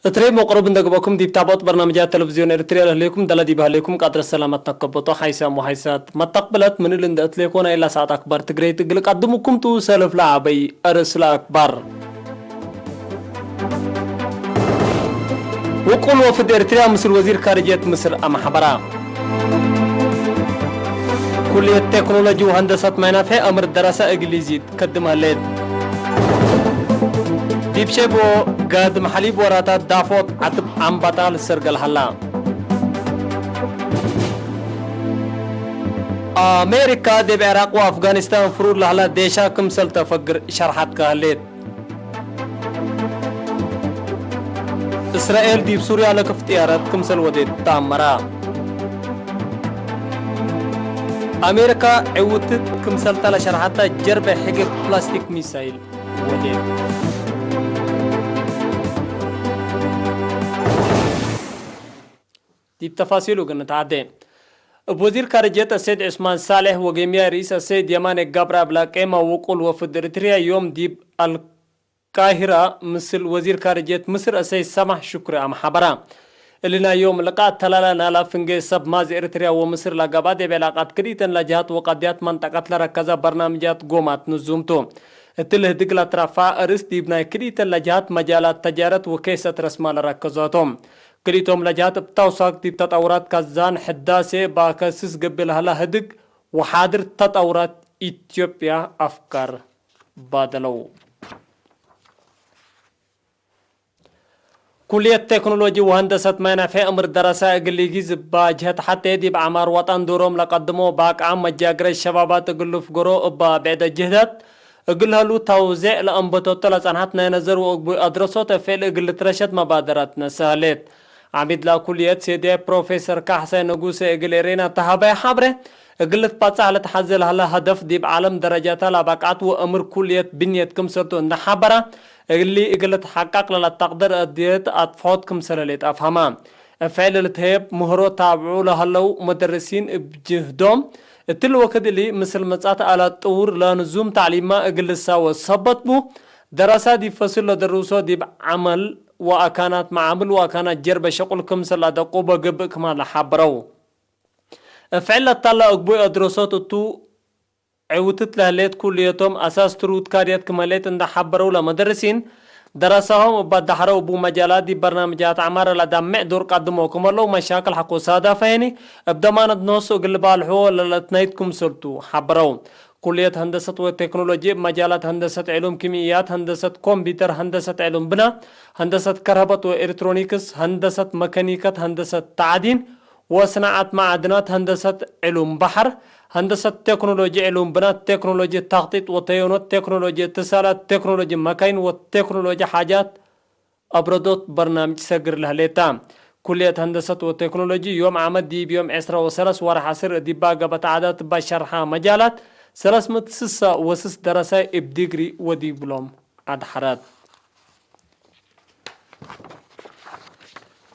اتري مقرب ندقبكم دي بتابوت برنامجات تلفزيون اريتريا لكم دلدي بهلكم قدر السلامات نقبطو حيسا وحيسات ما تقبلت من اللي اندت ليكونا إلا ساعة أكبر تقري تقل قدمكم تو سلف لعبي أرسل أكبر وقول وفد اريتريا مصر وزير خارجية مصر أم حبرا كلية تكنولوجي وهندسة منافع أمر الدراسة إنجليزي تقدمها ليد ديب شبو قاد محليب وراتات دافوت عطب عم بطال السرقل هلا أمريكا دي بعراق وأفغانستان فرور لهلا ديشا كمسل تفقر شرحات كهليت إسرائيل ديب سوريا لك افتيارات كمسل وديد تامرا أمريكا عوتت كمسل تلا شرحاتا جرب حقب بلاستيك ميسايل وديد دي بتفاصيله قلنا تعدي وزير خارجية السيد عثمان صالح وجميع رئيس السيد يمان الجبر بلاقيما وقول وفد اريتريا يوم ديب القاهرة مثل وزير خارجية مصر السيد سمح شكري أم حبرا لنا يوم لقاء تلالا نالا فنجي سب ماز اريتريا ومصر لقابات بعلاقات كريتا لجهات وقضيات منطقة لركزة برنامجات قومات نزومتو تله دقلا ترافا ارس ديبنا كريتا لجهات مجالات تجارت وكيسة رسمة لركزاتهم كريتهم لجهات بتوساق دي تطورات كزان حداسة باكسس قبل هلا هدق وحاضر تطورات إثيوبيا أفكار بادلو كلية تكنولوجي وهندسة منافع أمر دراسة إنجليزي باجهت حتى يدي بعمار وطن دوروم لقدموا باك عام مجاقر الشبابات قلوا فقروا بعد الجهدات قلها له توزيع لأنبتو طلس عنحتنا ينزر وأدرسوا تفعيل قل ترشد مبادراتنا سهلت عميد لا كلية سيدي بروفيسور كحسين نقوسي إقليرينا تهابي حبره قلت باتسع لتحزل هلا هدف دي بعالم درجاتها لباقات وأمر كلية بنية كمسرتو إن حبره اللي قلت حقق للتقدر أديت أطفوت كمسرلت أفهمها فعل التهيب مهرو تابعو لهلو مدرسين بجهدهم التل وقت اللي مثل مسات على طور لنزوم تعليمات قلت ساوى صبتبو دراسات دي فصل لدروسو دي بعمل وأكانت معامل وأكانت جرب شغل كمسل لدقوبة قبك ما لحبرو فعلا طلع أقبوي أدرسات تو عوتت لهليت كليتهم أساس تروت كاريات كماليت اند حبرو لمدرسين درسهم وبدحروا بو مجالات دي برنامجات عمارة لدمع دور قدموا كمالو مشاكل حقو سادة فيني ابدمانت نوسو قلبالحو للتنايتكم سلطو حبرو كلية هندسة وتكنولوجيا مجالات هندسة علوم كيميائيات هندسة كمبيوتر هندسة علوم بنا هندسة كهرباء وإلكترونيكس هندسة ميكانيكا هندسة تعدين وصناعة معدنات هندسة علوم بحر هندسة تكنولوجيا علوم بنا تكنولوجيا تخطيط وطيونات تكنولوجيا اتصالات تكنولوجيا مكاين وتكنولوجيا حاجات أبردوت برنامج سجر لهليتا كلية هندسة وتكنولوجيا يوم عمد دي بيوم 10 ورح عصر دي باقة بتعادات بشرحها مجالات 306 دراسة ابديجري وديبلوم أدحرات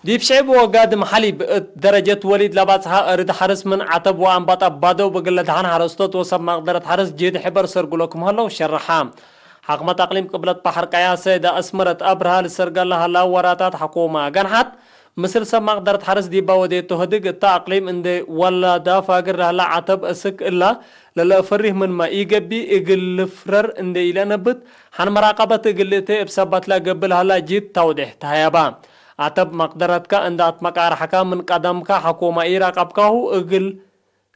ديب شعب وقاد محلي درجة وليد لباسها أرد حرس من عتب وأنباط أبادو بقلة عن حرستوت وصب مقدرة حرس جيد حبر سرقلكم هلا وشرحام حقمة تقليم قبلة بحر قياسة دا أسمرت أبرها لسرقل هلا وراتات حكومة قنحت مثل سب مقدرة حرس دي باودي تهدق التأقليم اندي ولا دا فاقر هلا عتب أسك إلا للا فريه من ما إيقبي إقل فرر اندي إلا نبت حن مراقبة إقلتي بسبت لا قبل هلا جيد توضيح تهيبا عتب مقدرتك عند أطمقار حكام من قدمك حكومة إيراقبك هو إقل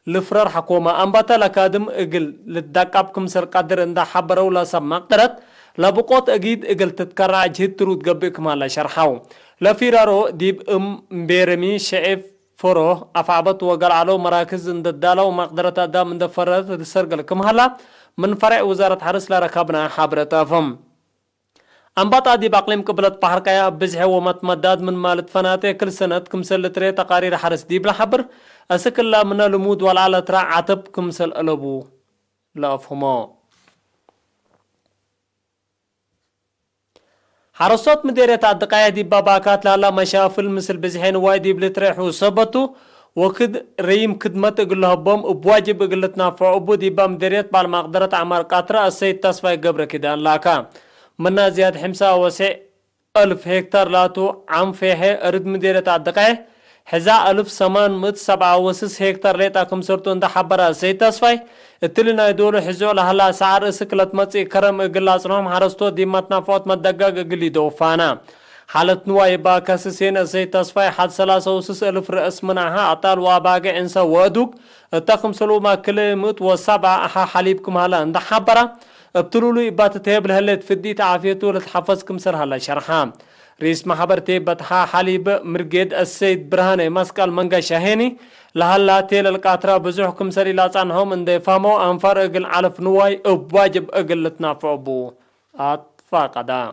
لفرر حكومة أنبتا لكادم إقل لدقابكم سر قدر عند حبرو لا سب مقدرت لبقوت أجيد إقل تتكرع جهد ترود قبك مالا شرحاو لفيرارو ديب بيرمي شعف فروه أفعبت وقال علو مراكز عند الدالة ومقدرة أدام عند فرد تسرقل كم هلا من فرع وزارة حرس لركبنا حبرتافهم أنبطا دي باقليم قبلت بحر كايا بزحي ومتمداد من مالت فناتي كل سنة كمسل تري تقارير حرس دي بلا حبر أسك الله من المود والعالة ترى عتب كمسل ألبو لا أفهمو حرصات مديرية الدقايا دي باباكات لالا مشافل مثل بزحين وايدي بلتريح وصبتو وكد ريم خدمت اقلها بوم بواجب اقلتنا فعبو دي بمديرية بالمقدرة عمار قطرة السيد تصفى قبر كده لاكا منا زياد حمسا وسع ألف هكتار لاتو عم فيه أرد مديرة الدقائق حزا ألف سمان مت 7 هكتار ليتا كم سرتو اندا حبرا سيتصفاي التلنا يدولو حزو لهلا سعر اسكلت متسي كرم اقلاص نهم حرستو ديمتنا فوت مدقاق اقلي دوفانا حالة نواي باكاس سينا سيتصفاي حد 3 ألف رأس منعها أطال واباقع انسا وادوك التاقم سلوما كلمت وسبع أحا حليبكم هلا اندا حبرا ابتلولو إبات تيب لهلت فدي تعافيتو لتحفظكم سر هلا شرحام رئيس محبر تيب بتحا حليب مرقيد السيد برهاني مسكال منغا شاهيني لهلا تيل القاطرة بزوحكم سري لاتعنهم اندي فامو انفار اقل علف نواي واجب اقل لتنافعو بو اتفاقدا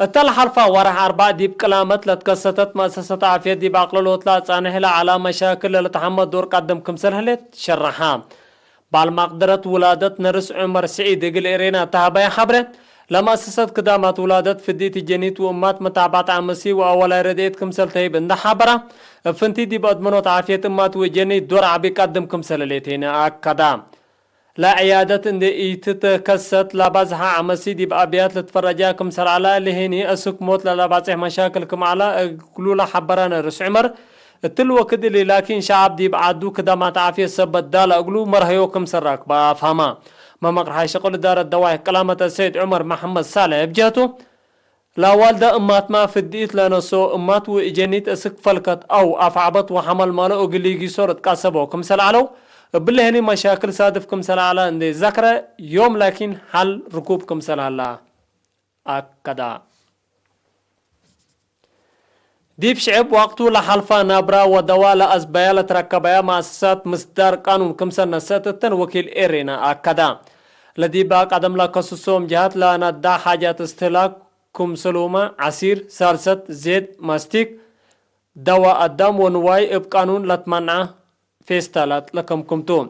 التل حرفة ورح 4 ديب كلامت لتكستت مؤسسة عافية ديب عقلولوت لاتعنهلا على مشاكل لتحمد دور قدمكم سرهلت شرحام بالمقدرة ولادة نرس عمر سعيد اقل إرينا تهبايا حبرت لمؤسسة قدامات ولادة فديت جنيت وأمات متابعة عمسي وأولا رديت كمسل تهيب اندا حبرة فنتي دي بأدمنوت عافية أمات وجنيت دور عبي قدم كمسل ليتين أكدا لا عيادة اندي ايتتكست لبازها عمسي دي بأبيات لتفرجا كمسل على لهيني أسوك موت لبازح مشاكلكم على قلولا حبران نرس عمر التلوة كدلي لكن شعب دي بعدو كدامات عافية سبت دال أقلو مرهيوكم سراك بافهما ما مقرحي شغل دار الدواء كلامة السيد عمر محمد صالح بجهته لا والدة امات ما فديت لنسو امات واجنيت اسك فلكت او افعبت وحمل مالو اقليقي صورة قاسبو كمسل علو بالله هني مشاكل صادف كمسل على اندي ذكرى يوم لكن حل ركوب كمسل على اكدا ديب شعب وقتو لحلفة نابرا ودواء لأزبايا لتركبايا مؤسسات مصدر قانون كمسل نساتتن وكيل إيرينا أكدا لدي باق عدم لكسوسوم جهات لانا دا حاجات استهلاك كمسلومة عصير سالسة زيت ماستيك دواء الدم ونواي بقانون لتمنع فيستالات لكم كمتون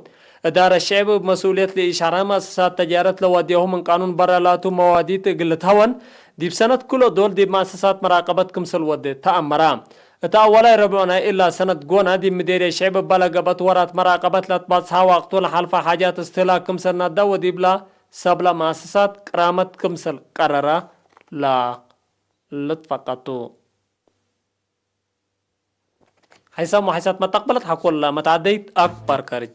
إدارة الشعب بمسؤولية لإشارة مؤسسات تجارة لوديهم من قانون برالاتو مواديت قلت هون دي بسنة كله دول دي مؤسسات مراقبة كمسل ودي تأمرا تأولا ربعنا إلا سنة قونا دي مدير الشعب بلقبت ورات مراقبة لتباصها وقتو لحلفة حاجات استهلاك كمسل ندا ودي بلا سبلا مؤسسات كرامة كمسل قررة لا لتفقطو حيثم وحيثات ما تقبلت حقول لا ما تعديت أكبر كارج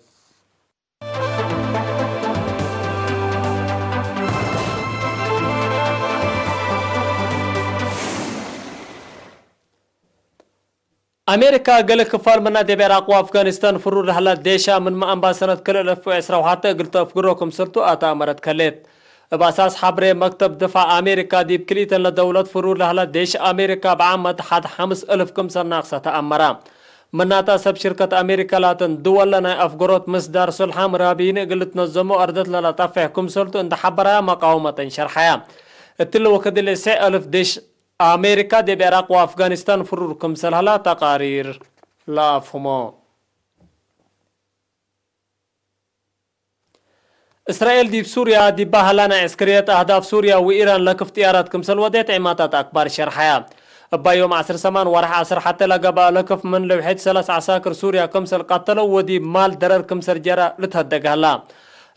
أمريكا قال كفار من نادي بعراق وأفغانستان فرور رحلات ديشا من ما أنبا سنة كل 2010 وحتى قلت أفقروكم سرتو أتامرت كليت بأساس حبر مكتب دفاع أمريكا ديب كليتا لدولة فرور رحلات ديش أمريكا بعامة حد 5000 كمسر ناقصة تأمرا من ناتا سب شركة أمريكا لاتن دول لنا أفقروت مصدر صلحام رابين قلت نظمو أردت للا تفح كمسرتو اند حبرا مقاومة شرحيا التلو وكدل 1000 ديش أمريكا دي بعراق وأفغانستان فرور كمسل هلا تقارير لا أفهمو إسرائيل دي بسوريا دي بهلانا عسكريات أهداف سوريا وإيران لك اختيارات كمسل وديت عماتات أكبر شرحيا بايوم 10 سمان ورح 10 حتى لقبا لكف من لوحيد 3 عساكر سوريا كمسل قتلوا ودي مال درر كمسل جرى لتهدق هلا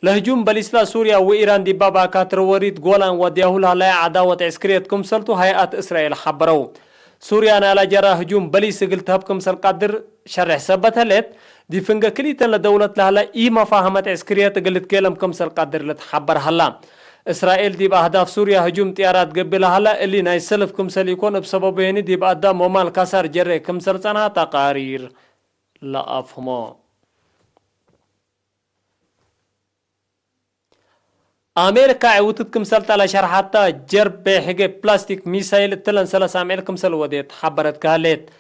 لهجوم بالإسلا سوريا وإيران دي بابا كاتر وريد جولان وديهولها لا عداوة عسكرية كمسلتو هيئات إسرائيل حبرو سوريا نالا جرى هجوم بليس قلتها بكمسل قدر شرح سبتها لت دي فنجا كليتا لدولة لها لا إيما فاهمت عسكرية قلت كلام كمسل قدر لتحبر هلا إسرائيل دي بأهداف سوريا هجوم طيارات قبلها هلا اللي نايسلف كمسل يكون بسبب هني دي بقدام ومال كسر جري كمسل سنة تقارير لا أفهمو أمريكا عودت كمسل تلا شرحتا جرب بحاجة بلاستيك ميسايل تلن 3 عمل كمسل وديت حبرت كهلت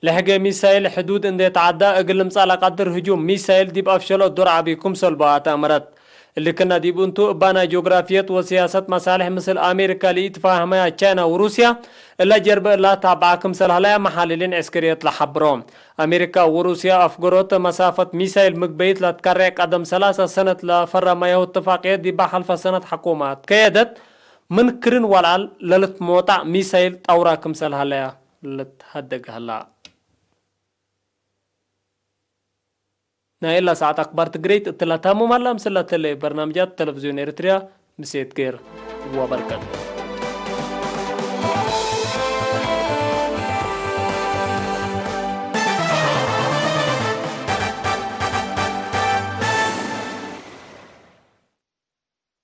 لحاجة ميسايل حدود ان تعدى اقل مصالة قدر هجوم ميسايل دي بأفشلو درعا بكمسل بات أمرت اللي كنا دي بنتو بانا جغرافية وسياسة مصالح مثل أمريكا لإتفاهمها تشاينا وروسيا إلا جرب لا تابع كمسل هلايا محللين عسكريات لحبروم أمريكا وروسيا أفقروت مسافة ميسايل مقبيت لتكريك قدم 3 سنة لفر ما يهو اتفاقيات دي بحلفة سنة حكومات كيدت من كرن والعال للت موطع ميسايل طورا كمسل هلايا لتهدق هلا نايلا ساعة أكبر تقريت التلاتامو مالا مسلة برنامجات تلفزيون إريتريا مسيت كير وبركاته.